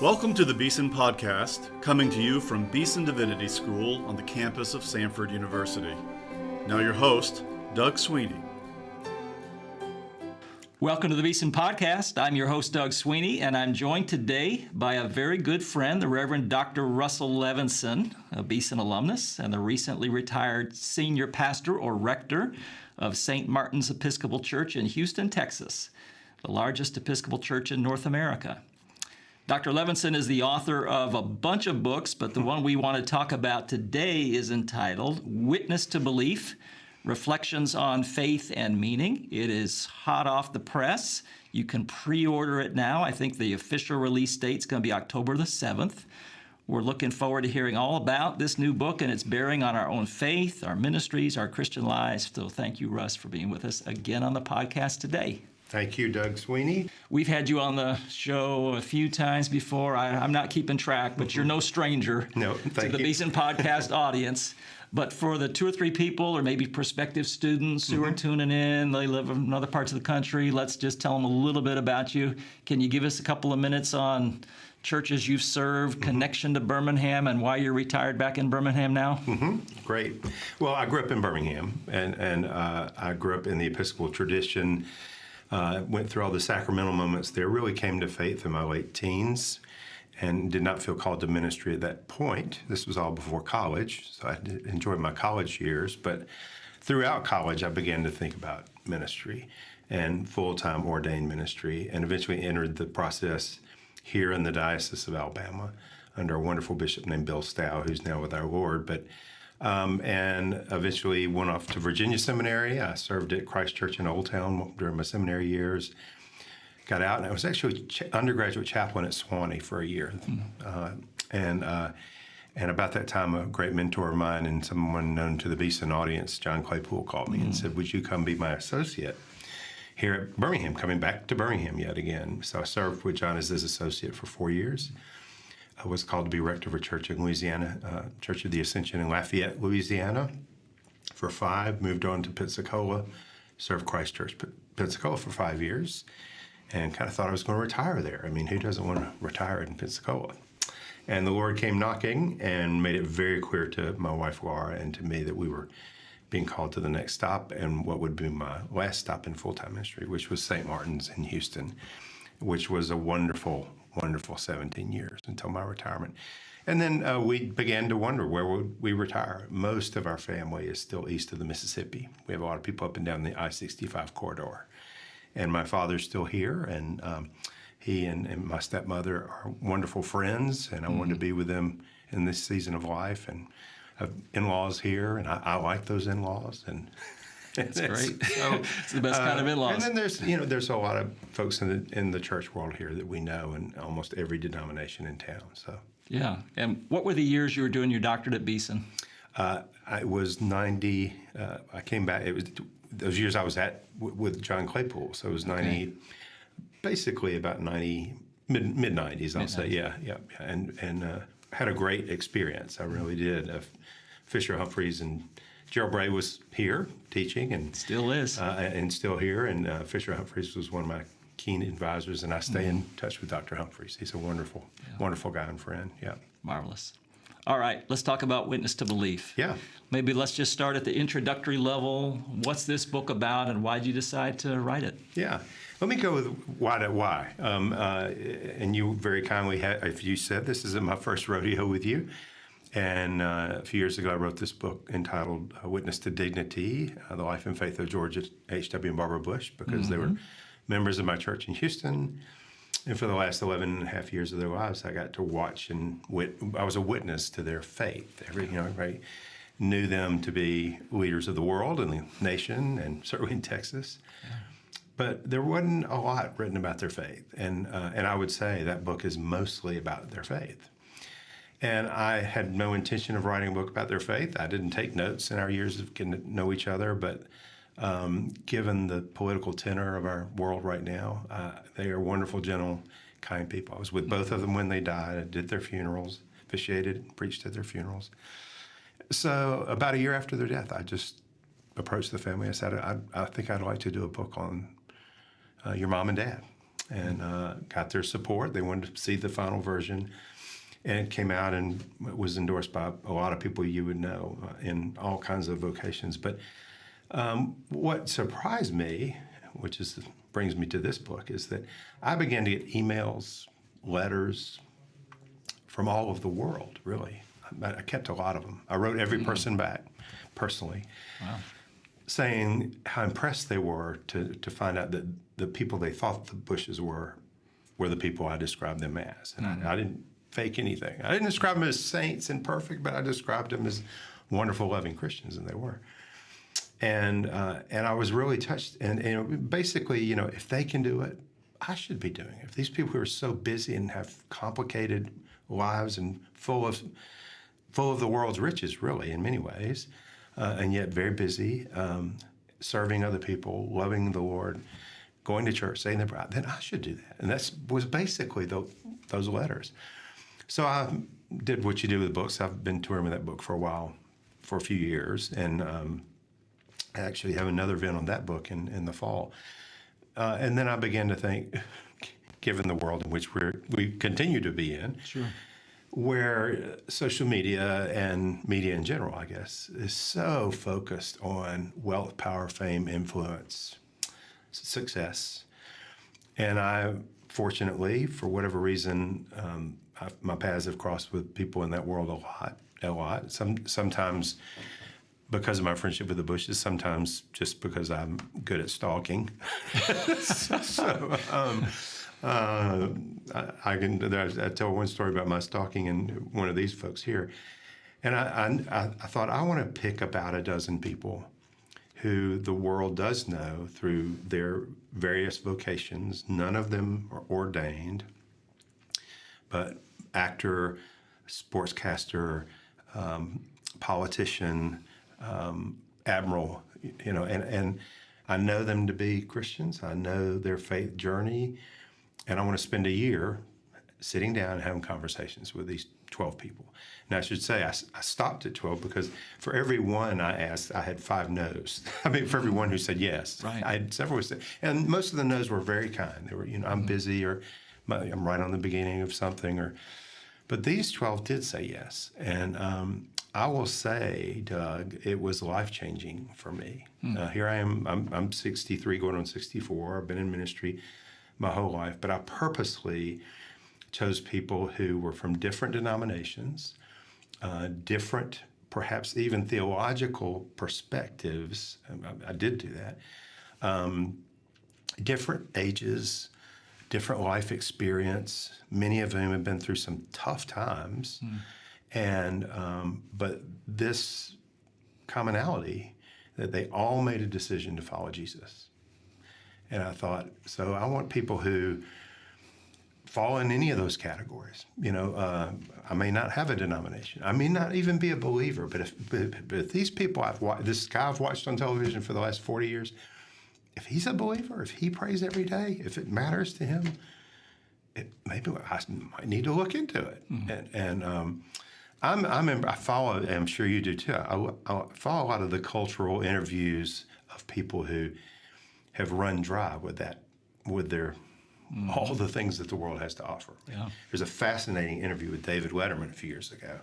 Welcome to the Beeson Podcast, coming to you from Beeson Divinity School on the campus of Samford University. Now your host, Doug Sweeney. Welcome to the Beeson Podcast. I'm your host, Doug Sweeney, and I'm joined today by a very good friend, the Reverend Dr. Russ Levenson, a Beeson alumnus and the recently retired senior pastor or rector of St. Martin's Episcopal Church in Houston, Texas, the largest Episcopal church in North America. Dr. Levenson is the author of a bunch of books, but the one we want to talk about today is entitled Witness to Belief, Reflections on Faith and Meaning. It is hot off the press. You can pre-order it now. I think the official release date is going to be October the 7th. We're looking forward to hearing all about this new book and its bearing on our own faith, our ministries, our Christian lives. So thank you, Russ, for being with us again on the podcast today. Thank you, Doug Sweeney. We've had you on the show a few times before. I'm not keeping track, but you're no stranger to the Beeson Podcast audience. But for the two or three people or maybe prospective students who are tuning in, they live in other parts of the country, let's just tell them a little bit about you. Can you give us a couple of minutes on churches you've served, connection to Birmingham, and why you're retired back in Birmingham now? Great. Well, I grew up in Birmingham, and I grew up in the Episcopal tradition. Went through all the sacramental moments there, really came to faith in my late teens and did not feel called to ministry at that point. This was all before college, so I did enjoy my college years. But throughout college, I began to think about ministry and full-time ordained ministry, and eventually entered the process here in the Diocese of Alabama under a wonderful bishop named Bill Stow, who's now with our Lord. And eventually went off to Virginia Seminary. I served at Christ Church in Old Town during my seminary years. Got out, and I was actually undergraduate chaplain at Sewanee for a year. And about that time, a great mentor of mine and someone known to the Beeson audience, John Claypool, called me and said, "Would you come be my associate here at Birmingham?" Coming back to Birmingham yet again. So I served with John as his associate for 4 years. I was called to be rector of a church in Louisiana, Church of the Ascension in Lafayette, Louisiana, for 5. Moved on to Pensacola, served Christ Church Pensacola for 5 years, and kind of thought I was going to retire there. I mean, who doesn't want to retire in Pensacola? And the Lord came knocking and made it very clear to my wife, Laura, and to me that we were being called to the next stop and what would be my last stop in full-time ministry, which was St. Martin's in Houston, which was a wonderful 17 years until my retirement. And then we began to wonder, where would we retire? Most of our family is still east of the Mississippi. We have a lot of people up and down the I-65 corridor. And my father's still here, and he and my stepmother are wonderful friends, and I wanted to be with them in this season of life. And I have in-laws here, and I like those in-laws. And That's great. So it's the best kind of in-laws. And then there's a lot of folks in the church world here that we know in almost every denomination in town. So yeah. And what were the years you were doing your doctorate at Beeson? I was 90. I came back. It was those years I was with John Claypool. So it was 90, basically about 90, mid 90s. I'll say, yeah. And had a great experience. I really did. Fisher Humphreys and Gerald Bray was here teaching, and still is, and still here. And Fisher Humphreys was one of my keen advisors, and I stay in touch with Dr. Humphreys. He's a wonderful guy and friend. Yeah, marvelous. All right, let's talk about Witness to Belief. Yeah, maybe let's just start at the introductory level. What's this book about, and why did you decide to write it? Yeah, let me go with why. And you very kindly, if you said this isn't my first rodeo with you. And a few years ago, I wrote this book entitled Witness to Dignity, The Life and Faith of George H.W. and Barbara Bush, because they were members of my church in Houston. And for the last 11 and a half years of their lives, I got to watch and I was a witness to their faith. Everybody knew them to be leaders of the world and the nation, and certainly in Texas. Yeah. But there wasn't a lot written about their faith. And I would say that book is mostly about their faith. And I had no intention of writing a book about their faith. I didn't take notes in our years of getting to know each other, but given the political tenor of our world right now, they are wonderful, gentle, kind people. I was with both of them when they died. I did their funerals, officiated, preached at their funerals. So about a year after their death, I just approached the family. I said, I think I'd like to do a book on your mom and dad. and got their support. They wanted to see the final version. And it came out and was endorsed by a lot of people you would know in all kinds of vocations. But what surprised me, which brings me to this book, is that I began to get emails, letters from all over the world, really. I kept a lot of them. I wrote every person back personally, saying how impressed they were to find out that the people they thought the Bushes were the people I described them as. And I didn't fake anything. I didn't describe them as saints and perfect, but I described them as wonderful, loving Christians, and they were. And I was really touched. And basically, if they can do it, I should be doing it. If these people who are so busy and have complicated lives and full of the world's riches, really, in many ways, and yet very busy, serving other people, loving the Lord, going to church, saying their prayer, then I should do that. And that was basically those letters. So I did what you do with books. I've been touring with that book for a while, for a few years, and I actually have another event on that book in the fall. And then I began to think, given the world in which we continue to be in, Sure. where social media and media in general, I guess, is so focused on wealth, power, fame, influence, success. And I, fortunately, for whatever reason, my paths have crossed with people in that world a lot. Sometimes because of my friendship with the Bushes, sometimes just because I'm good at stalking. I tell one story about my stalking and one of these folks here. And I thought, I want to pick about a dozen people who the world does know through their various vocations. None of them are ordained, but actor, sportscaster, politician, admiral, and I know them to be Christians. I know their faith journey, and I want to spend a year sitting down and having conversations with these 12 people. And I should say I stopped at 12 because for every one I asked, I had 5 no's. I mean, for every one who said yes, right. I had several who said, and most of the no's were very kind. They were, I'm busy, or I'm right on the beginning of something, but these 12 did say yes. And I will say, Doug, it was life-changing for me. Here I am, I'm 63, going on 64. I've been in ministry my whole life, but I purposely chose people who were from different denominations, different, perhaps even theological perspectives. I did do that. Different ages, different life experience, many of whom have been through some tough times. And but this commonality, that they all made a decision to follow Jesus. And I thought, so I want people who fall in any of those categories. I may not have a denomination. I may not even be a believer. But if these people this guy I've watched on television for the last 40 years, if he's a believer, if he prays every day, if it matters to him, maybe I might need to look into it. I follow, and I'm sure you do too, I follow a lot of the cultural interviews of people who have run dry with their all the things that the world has to offer. Yeah. There's a fascinating interview with David Letterman a few years ago,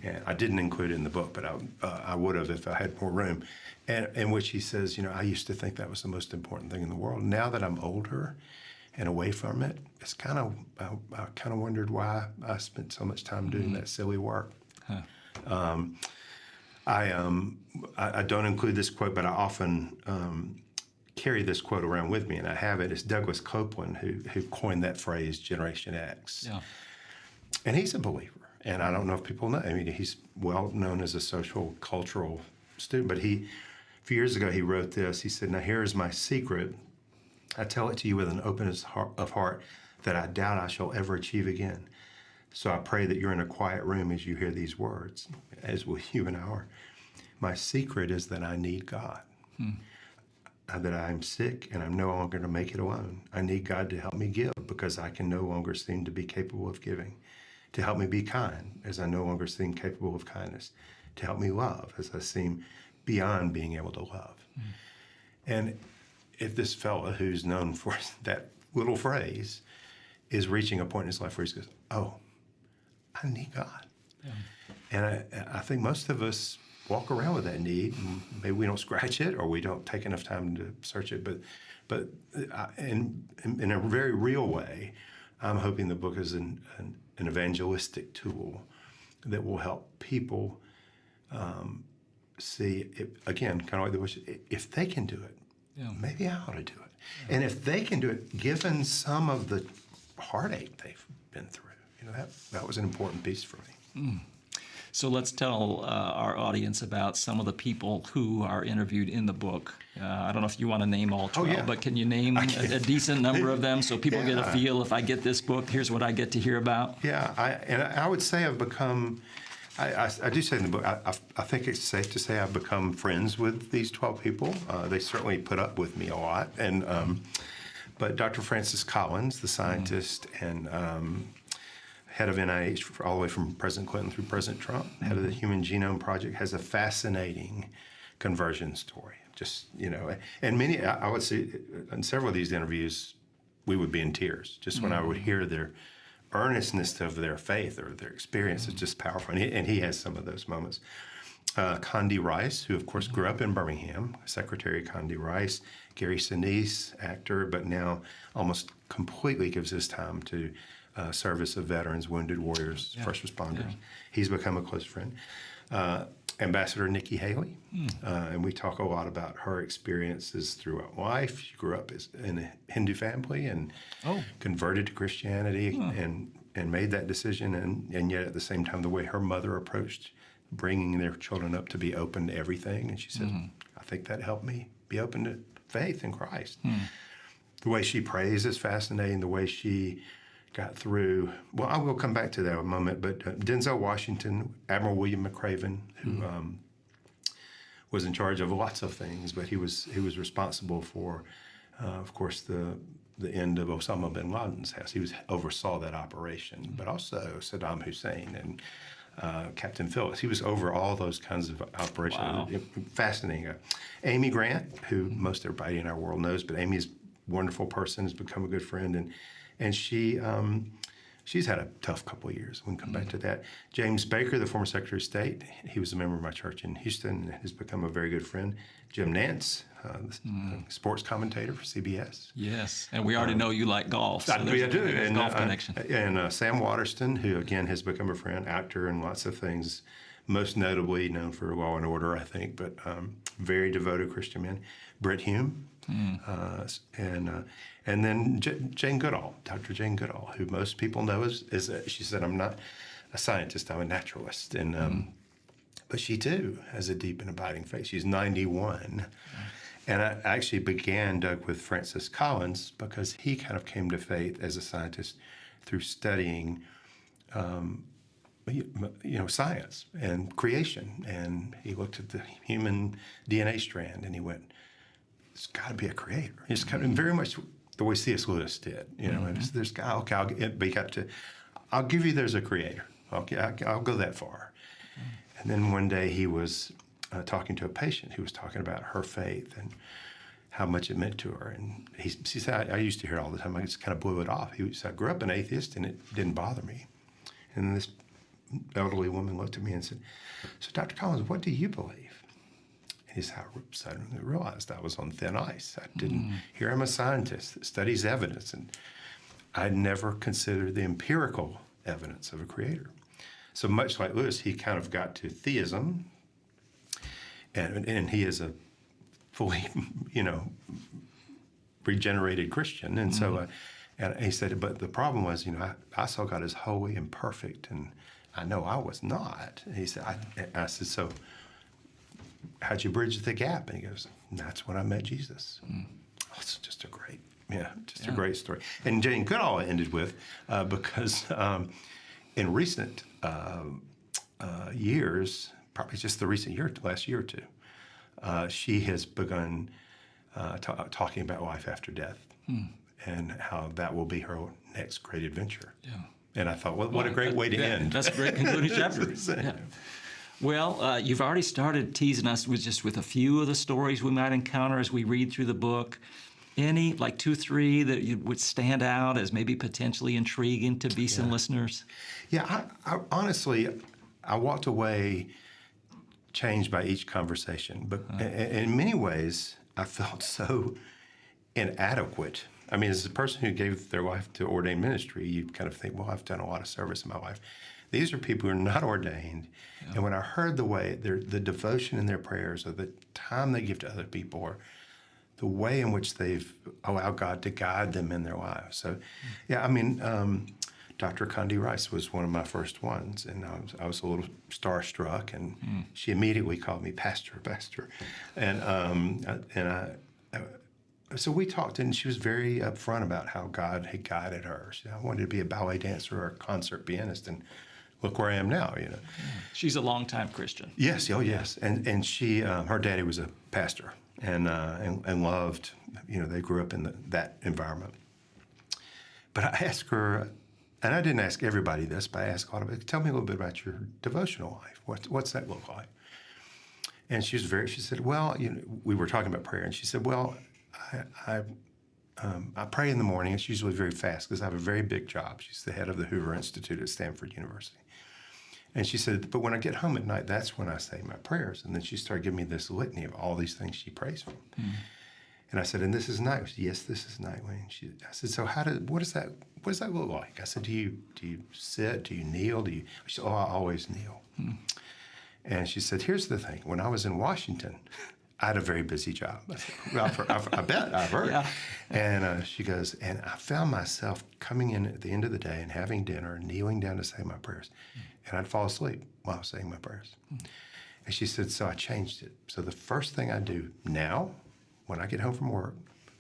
and I didn't include it in the book, but I would have if I had more room, and in which he says, I used to think that was the most important thing in the world. Now that I'm older and away from it, it's I kind of wondered why I spent so much time doing that silly work. I don't include this quote, but I often carry this quote around with me, and I have it. It's Douglas Copeland who coined that phrase, Generation X. Yeah. And he's a believer. And I don't know if people know. I mean, he's well known as a social, cultural student, but a few years ago, he wrote this. He said, "Now here is my secret. I tell it to you with an openness of heart that I doubt I shall ever achieve again. So I pray that you're in a quiet room as you hear these words, as will you and I are. My secret is that I need God. That I'm sick and I'm no longer going to make it alone. I need God to help me give because I can no longer seem to be capable of giving. To help me be kind as I no longer seem capable of kindness. To help me love as I seem beyond being able to love." And if this fellow who's known for that little phrase is reaching a point in his life where he goes, oh, I need God. Yeah. And I think most of us walk around with that need, and maybe we don't scratch it or we don't take enough time to search it, but in a very real way, I'm hoping the book is an evangelistic tool that will help people see, again, kind of like the wish, if they can do it, maybe I ought to do it. Yeah. And if they can do it, given some of the heartache they've been through, that was an important piece for me. Mm. So let's tell our audience about some of the people who are interviewed in the book. I don't know if you want to name all 12, but can you name a decent number of them so people get a feel, if I get this book, here's what I get to hear about? Yeah, I would say I've become, I do say in the book, I think it's safe to say I've become friends with these 12 people. They certainly put up with me a lot. But Dr. Francis Collins, the scientist and head of NIH all the way from President Clinton through President Trump, head of the Human Genome Project, has a fascinating conversion story. Just, and many, I would say, in several of these interviews, we would be in tears just when I would hear their earnestness of their faith or their experience. Is just powerful. And he has some of those moments. Condi Rice, who, of course, grew up in Birmingham, Secretary Condi Rice, Gary Sinise, actor, but now almost completely gives his time to service of veterans, wounded warriors, first responders. Yeah. He's become a close friend. Ambassador Nikki Haley, and we talk a lot about her experiences throughout life. She grew up in a Hindu family and converted to Christianity and made that decision, and yet at the same time, the way her mother approached bringing their children up to be open to everything. And she said, I think that helped me be open to faith in Christ. The way she prays is fascinating. The way she got through, well, I will come back to that in a moment, but Denzel Washington, Admiral William McRaven, who was in charge of lots of things, but he was responsible for, of course, the end of Osama bin Laden's house. He oversaw that operation, but also Saddam Hussein and Captain Phillips. He was over all those kinds of operations. Wow. Fascinating. Amy Grant, who most everybody in our world knows, but Amy's a wonderful person, has become a good friend, and she's had a tough couple of years. We can come back to that. James Baker, the former Secretary of State, he was a member of my church in Houston and has become a very good friend. Jim Nantz, the sports commentator for CBS. Yes, and we already know you like golf. So I do. And golf connection. And Sam Waterston, who again has become a friend, actor and lots of things, most notably known for Law and Order, I think, but very devoted Christian man. Britt Hume, and then Jane Goodall, Dr. Jane Goodall, who most people know is she said, I'm not a scientist, I'm a naturalist. And but she too has a deep and abiding faith. She's 91. And I actually began, Doug, with Francis Collins because he kind of came to faith as a scientist through studying science and creation. And he looked at the human DNA strand and he went, there's got to be a creator. It's kind of very much the way C.S. Lewis did. There's I'll give you there's a creator. I'll go that far. And then one day he was talking to a patient who was talking about her faith and how much it meant to her. And she said, I used to hear it all the time. I just kind of blew it off. He said, I grew up an atheist and it didn't bother me. And this elderly woman looked at me and said, so Dr. Collins, what do you believe? And I suddenly realized I was on thin ice. I didn't hear I'm a scientist that studies evidence. And I'd never considered the empirical evidence of a creator. So much like Lewis, he kind of got to theism, and he is a fully, regenerated Christian. And so, and he said, but the problem was, I saw God as holy and perfect, and I know I was not. And he said, I said, so how'd you bridge the gap? And he goes, that's when I met Jesus. Oh, it's just a great, a great story. And Jane Goodall ended with, because in recent years, probably just the recent year, last year or two, she has begun talking about life after death and how that will be her next great adventure. Yeah. And I thought, what a great way to end. That's a great concluding chapter. Yeah. Well, you've already started teasing us with a few of the stories we might encounter as we read through the book. Any, like 2, 3 that you would stand out as maybe potentially intriguing to Beeson listeners? Yeah, I honestly, I walked away changed by each conversation, but in many ways, I felt so inadequate. I mean, as a person who gave their life to ordained ministry, you kind of think, well, I've done a lot of service in my life. These are people who are not ordained. Yeah. And when I heard the way, the devotion in their prayers, or the time they give to other people, or the way in which they've allowed God to guide them in their lives. So, yeah, I mean, Dr. Condi Rice was one of my first ones, and I was a little starstruck, and she immediately called me pastor. So we talked, and she was very upfront about how God had guided her. I wanted to be a ballet dancer or a concert pianist, and look where I am now. She's a longtime Christian. Yes, yes, and she, her daddy was a pastor, and loved. They grew up in that environment. But I asked her, and I didn't ask everybody this, but I asked a lot of it. Tell me a little bit about your devotional life. What's that look like? And she said, well, we were talking about prayer, and she said, well, I pray in the morning. It's usually very fast because I have a very big job. She's the head of the Hoover Institute at Stanford University. And she said, but when I get home at night, that's when I say my prayers. And then she started giving me this litany of all these things she prays for. And I said, and this is night. She said, yes, this is night. I said, so what does that look like? I said, do you sit? Do you kneel? She said, oh, I always kneel. And she said, here's the thing. When I was in Washington, I had a very busy job. I said, well, I bet, I've heard. Yeah. And she goes, and I found myself coming in at the end of the day and having dinner and kneeling down to say my prayers. And I'd fall asleep while I was saying my prayers. And she said, so I changed it. So the first thing I do now, when I get home from work,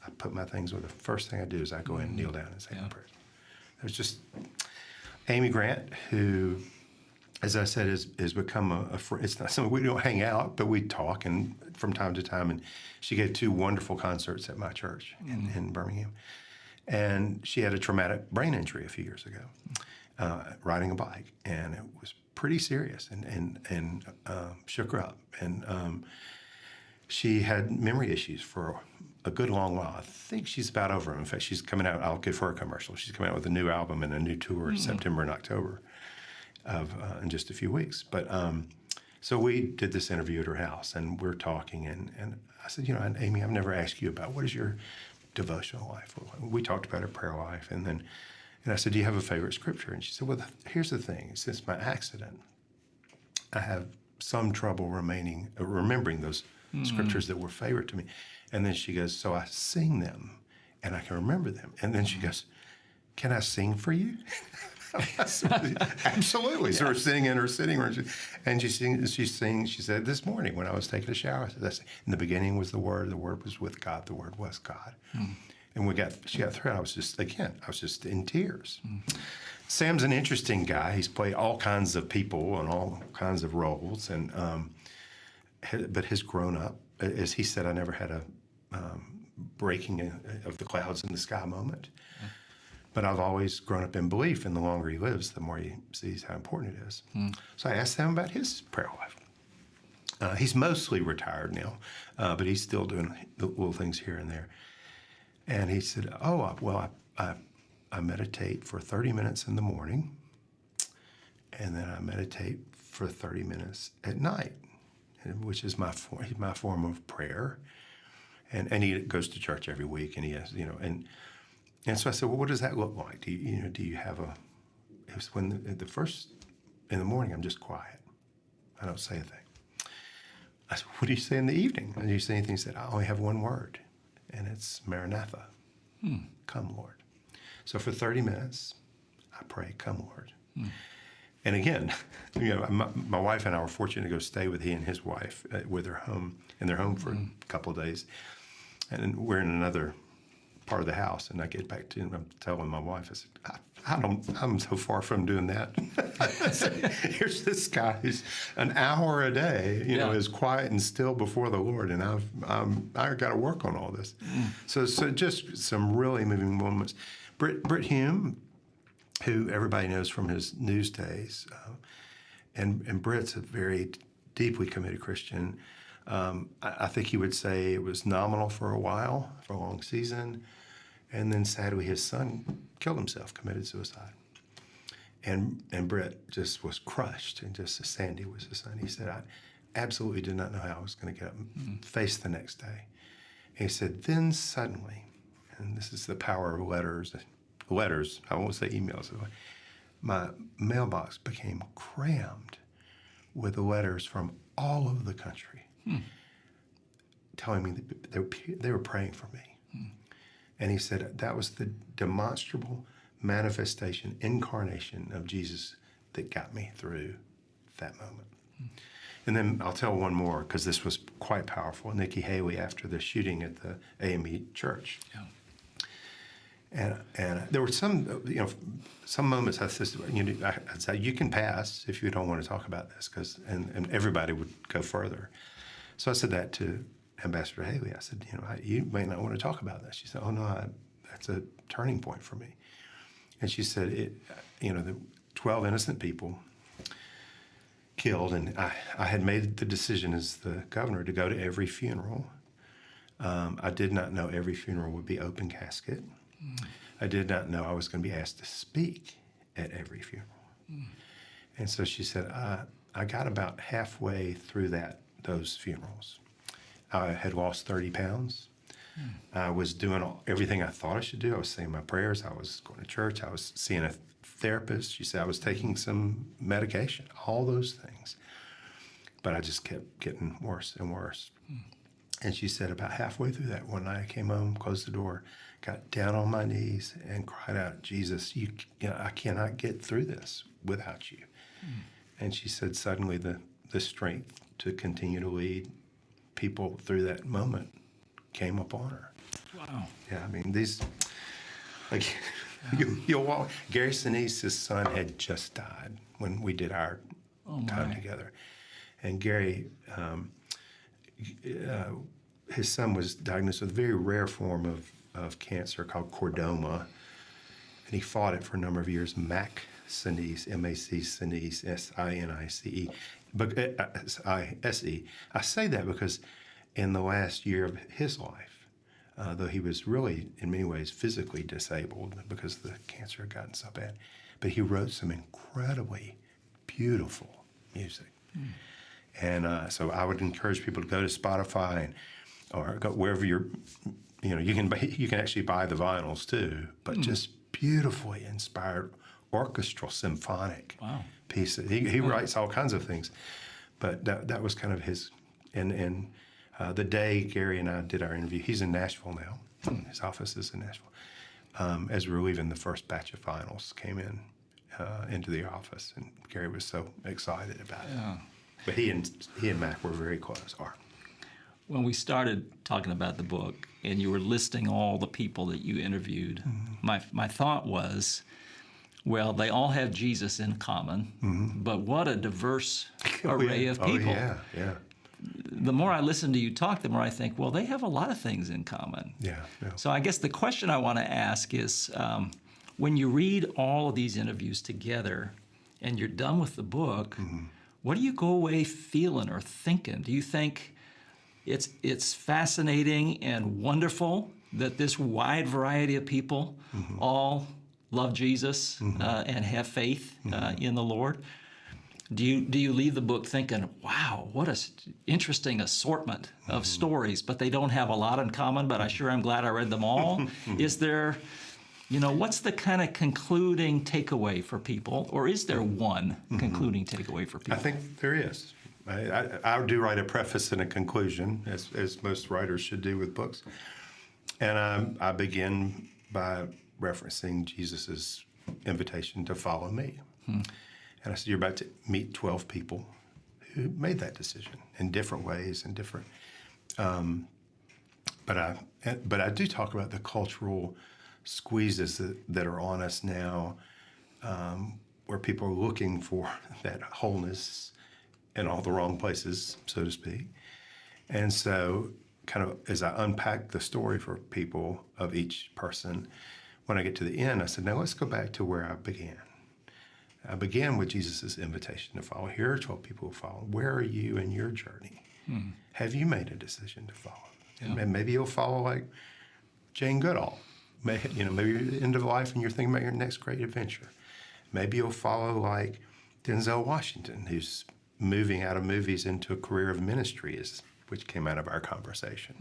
I put my things away. The first thing I do is I go in and kneel down and say my prayers. It was just Amy Grant, who, as I said, has become a friend. It's not something we don't hang out, but we talk and from time to time. And she gave 2 wonderful concerts at my church in Birmingham. And she had a traumatic brain injury a few years ago, riding a bike, and it was pretty serious and shook her up. And she had memory issues for a good long while. I think she's about over them. In fact, she's coming out. I'll give her a commercial. She's coming out with a new album and a new tour in September and October. In just a few weeks. But so we did this interview at her house, and we're talking, and I said, and Amy, I've never asked you about what is your devotional life. We talked about her prayer life, and I said, do you have a favorite scripture? And she said, well, here's the thing. Since my accident, I have some trouble remembering those scriptures that were favorite to me. And then she goes, so I sing them, and I can remember them. And then she goes, can I sing for you? Absolutely. So we're sitting in her sitting room, and she sings. She said, this morning when I was taking a shower, I said, in the beginning was the Word was with God, the Word was God. And she got through it. I was just in tears. Sam's an interesting guy. He's played all kinds of people and all kinds of roles, and but has grown up. As he said, I never had a breaking of the clouds in the sky moment. But I've always grown up in belief, and the longer he lives, the more he sees how important it is. So I asked him about his prayer life. He's mostly retired now, but he's still doing little things here and there. And he said, I meditate for 30 minutes in the morning, and then I meditate for 30 minutes at night, which is my form of prayer. And he goes to church every week, and he has, And so I said, well, what does that look like? Do you have it was when in the morning, I'm just quiet. I don't say a thing. I said, what do you say in the evening? And do you say anything? He said, I only have one word, and it's Maranatha. Come, Lord. So for 30 minutes, I pray, come, Lord. And again, my wife and I were fortunate to go stay with he and his wife with their home, in their home for a couple of days. And we're in another part of the house, and I get back to him. I'm telling my wife, I said, I'm so far from doing that. I said, here's this guy who's an hour a day, is quiet and still before the Lord, and I've got to work on all this. So just some really moving moments. Britt Hume, who everybody knows from his news days, and Britt's a very deeply committed Christian. I think he would say it was nominal for a while, for a long season. And then sadly, his son killed himself, committed suicide. And Brett just was crushed, and just as Sandy was his son. He said, I absolutely did not know how I was going to get up and face the next day. And he said, then suddenly, and this is the power of letters, I won't say emails, my mailbox became crammed with letters from all over the country telling me that they were praying for me. And he said that was the demonstrable manifestation, incarnation of Jesus that got me through that moment. And then I'll tell one more, because this was quite powerful. Nikki Haley, after the shooting at the AME church. Yeah. And there were some moments I said, I'd say, you can pass if you don't want to talk about this, and everybody would go further. So I said that to Ambassador Haley. I said, you may not want to talk about that. She said, oh no, that's a turning point for me. And she said, the 12 innocent people killed, and I had made the decision as the governor to go to every funeral. I did not know every funeral would be open casket. I did not know I was going to be asked to speak at every funeral. And so she said, I got about halfway through those funerals. I had lost 30 pounds. I was doing everything I thought I should do. I was saying my prayers. I was going to church. I was seeing a therapist. She said I was taking some medication, all those things. But I just kept getting worse and worse. And she said about halfway through that one night, I came home, closed the door, got down on my knees and cried out, Jesus, I cannot get through this without you. And she said suddenly the strength to continue to lead people through that moment came upon her. Wow. Yeah, I mean, you'll walk. Gary Sinise's son had just died when we did our time together. And Gary, his son was diagnosed with a very rare form of cancer called chordoma, and he fought it for a number of years. Mac Sinise, M-A-C Sinise, S-I-N-I-C-E, but S-I-S-E. I say that because in the last year of his life, though he was really, in many ways, physically disabled because the cancer had gotten so bad, but he wrote some incredibly beautiful music. And so I would encourage people to go to Spotify or go wherever you can actually buy the vinyls too, but just beautifully inspired orchestral symphonic pieces. He writes all kinds of things, but that was kind of his. And the day Gary and I did our interview, he's in Nashville now. His office is in Nashville. As we were leaving, the first batch of vinyls came into the office, and Gary was so excited about it. But he and Mac were very close. When we started talking about the book and you were listing all the people that you interviewed, my thought was, well, they all have Jesus in common, but what a diverse array of people. Oh, yeah. The more I listen to you talk, the more I think, well, they have a lot of things in common. Yeah. So I guess the question I want to ask is, when you read all of these interviews together and you're done with the book, what do you go away feeling or thinking? Do you think it's fascinating and wonderful that this wide variety of people all love Jesus and have faith in the Lord? Do you leave the book thinking, wow, what an interesting assortment of stories, but they don't have a lot in common, but I'm glad I read them all? Is there, what's the kind of concluding takeaway for people, or is there one concluding takeaway for people? I think there is. I do write a preface and a conclusion, as most writers should do with books. And I begin by referencing Jesus' invitation to follow me. And I said, you're about to meet 12 people who made that decision in different ways and different. But I do talk about the cultural squeezes that are on us now, where people are looking for that wholeness in all the wrong places, so to speak. And so kind of as I unpack the story for people of each person, when I get to the end, I said, now let's go back to where I began. I began with Jesus' invitation to follow. Here are 12 people who follow. Where are you in your journey? Have you made a decision to follow? Yeah. And maybe you'll follow like Jane Goodall. Maybe you're at the end of life and you're thinking about your next great adventure. Maybe you'll follow like Denzel Washington, who's moving out of movies into a career of ministry, which came out of our conversation.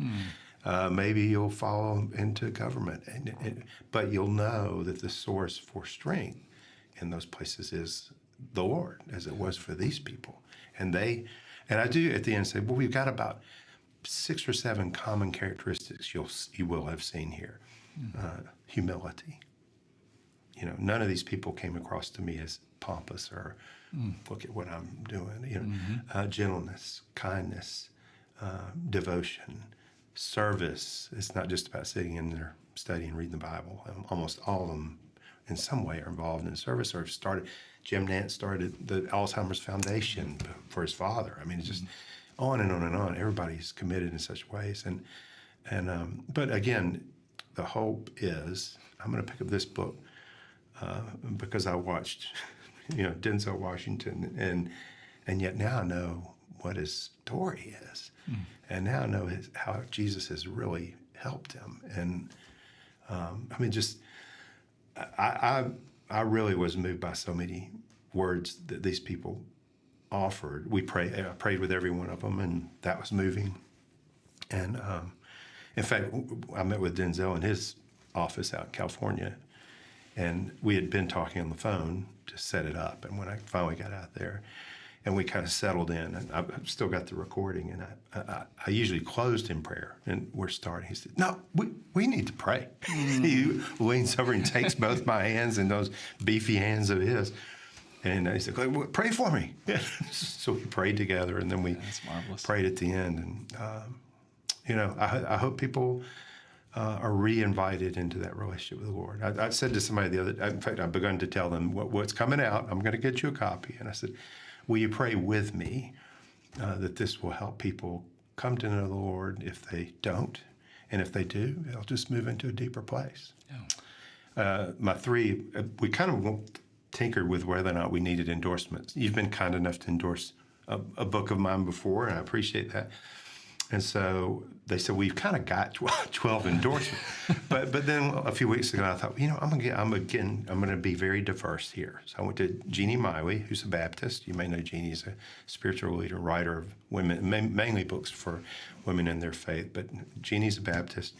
Maybe you'll follow into government, but you'll know that the source for strength in those places is the Lord, as it was for these people. And I do at the end say, well, we've got about 6 or 7 common characteristics you will have seen here. Humility. None of these people came across to me as pompous or look at what I'm doing. Gentleness, kindness, devotion, service. It's not just about sitting in there studying, reading the Bible. Almost all of them in some way are involved in service or have started. Jim Nance started the Alzheimer's Foundation for his father. I mean, it's just on and on and on. Everybody's committed in such ways. But again, the hope is, I'm going to pick up this book because I watched, Denzel Washington, and yet now I know what his story is, and now I know how Jesus has really helped him. And I really was moved by so many words that these people offered. I prayed with every one of them, and that was moving. And in fact, I met with Denzel in his office out in California, and we had been talking on the phone to set it up. And when I finally got out there, and we kind of settled in, and I've still got the recording, and I usually closed in prayer, and we're starting. He said, no, we need to pray. He leans over and takes both my hands in those beefy hands of his, and he said, well, pray for me. So we prayed together, and then we prayed at the end. And, I hope people are re-invited into that relationship with the Lord. I said to somebody in fact, I've begun to tell them what's coming out. I'm going to get you a copy. And I said, will you pray with me that this will help people come to know the Lord if they don't? And if they do, they'll just move into a deeper place. Yeah. My 3, we kind of tinkered with whether or not we needed endorsements. You've been kind enough to endorse a book of mine before, and I appreciate that. And so they said, we've kind of got 12 endorsements. but then a few weeks ago, I thought, I'm going to be very diverse here. So I went to Jeannie Miley, who's a Baptist. You may know Jeannie is a spiritual leader, writer of women, mainly books for women in their faith. But Jeannie's a Baptist.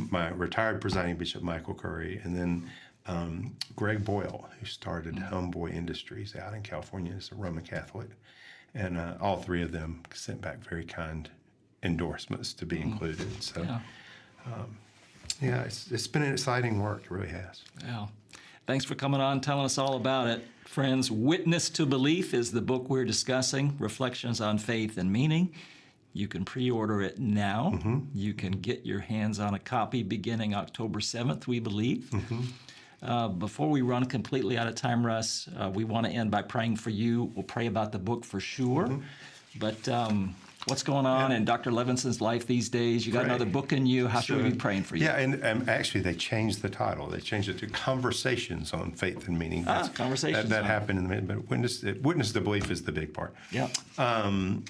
My retired presiding bishop, Michael Curry, and then Greg Boyle, who started Homeboy Industries out in California, is a Roman Catholic. And all 3 of them sent back very kind endorsements to be included. So, it's been an exciting work. It really has. Yeah. Thanks for coming on and telling us all about it. Friends, Witness to Belief is the book we're discussing, Reflections on Faith and Meaning. You can pre-order it now. Mm-hmm. You can get your hands on a copy beginning October 7th, we believe. Mm-hmm. Before we run completely out of time, Russ, we want to end by praying for you. We'll pray about the book for sure. Mm-hmm. But what's going on in Dr. Levenson's life these days? You got another book in you. How should we be praying for you? Yeah, and actually they changed the title. They changed it to Conversations on Faith and Meaning. Conversations. That happened in the middle, but Witness to Belief is the big part. Yeah. And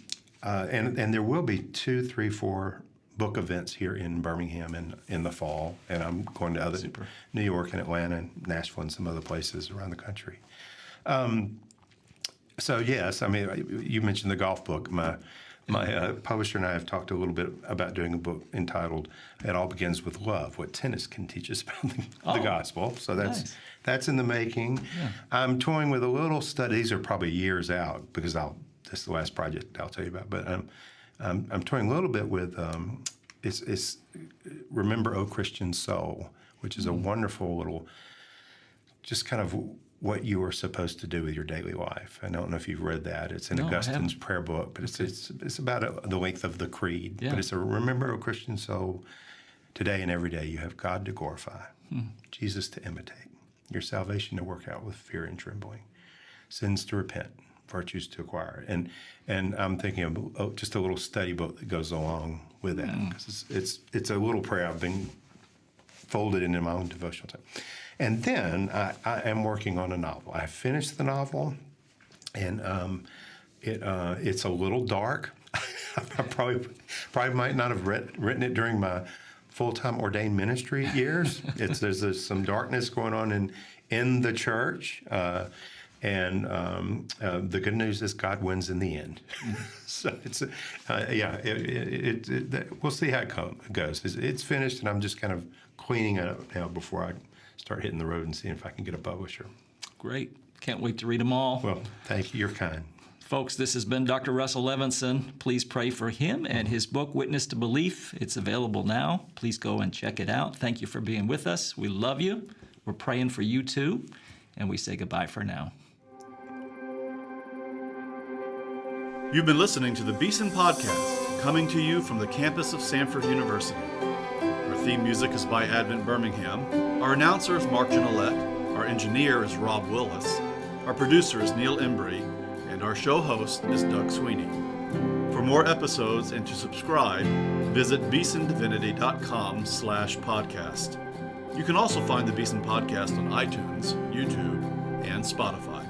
there will be 2, 3, 4 book events here in Birmingham in the fall, and I'm going to other New York and Atlanta and Nashville and some other places around the country. So yes, I mean, you mentioned the golf book. My publisher and I have talked a little bit about doing a book entitled "It All Begins with Love: What Tennis Can Teach Us About the Gospel." So that's in the making. Yeah. I'm toying with a little study. These are probably years out because this is the last project I'll tell you about. But I'm toying a little bit with it's Remember, O Christian Soul, which is a wonderful little, just kind of what you are supposed to do with your daily life. I don't know if you've read that. It's in Augustine's prayer book, but it's about the length of the creed. Yeah. But it's a Remember, O Christian Soul, today and every day you have God to glorify, Jesus to imitate, your salvation to work out with fear and trembling, sins to repent, virtues to acquire. And I'm thinking of just a little study book that goes along with that, because it's a little prayer I've been folded into my own devotional time. And then I am working on a novel. I finished the novel, and it's a little dark. I probably might not have written it during my full-time ordained ministry years. There's some darkness going on in the church, and the good news is God wins in the end. So it's we'll see how it goes. It's finished, and I'm just kind of cleaning it up now before I start hitting the road and seeing if I can get a publisher. Great. Can't wait to read them all. Well, thank you. You're kind. Folks, this has been Dr. Russell Levenson. Please pray for him and his book, Witness to Belief. It's available now. Please go and check it out. Thank you for being with us. We love you. We're praying for you too. And we say goodbye for now. You've been listening to the Beeson Podcast, coming to you from the campus of Samford University. Our theme music is by Advent Birmingham. Our announcer is Mark Janalette. Our engineer is Rob Willis. Our producer is Neil Embry. And our show host is Doug Sweeney. For more episodes and to subscribe, visit beesondivinity.com/podcast. You can also find the Beeson Podcast on iTunes, YouTube, and Spotify.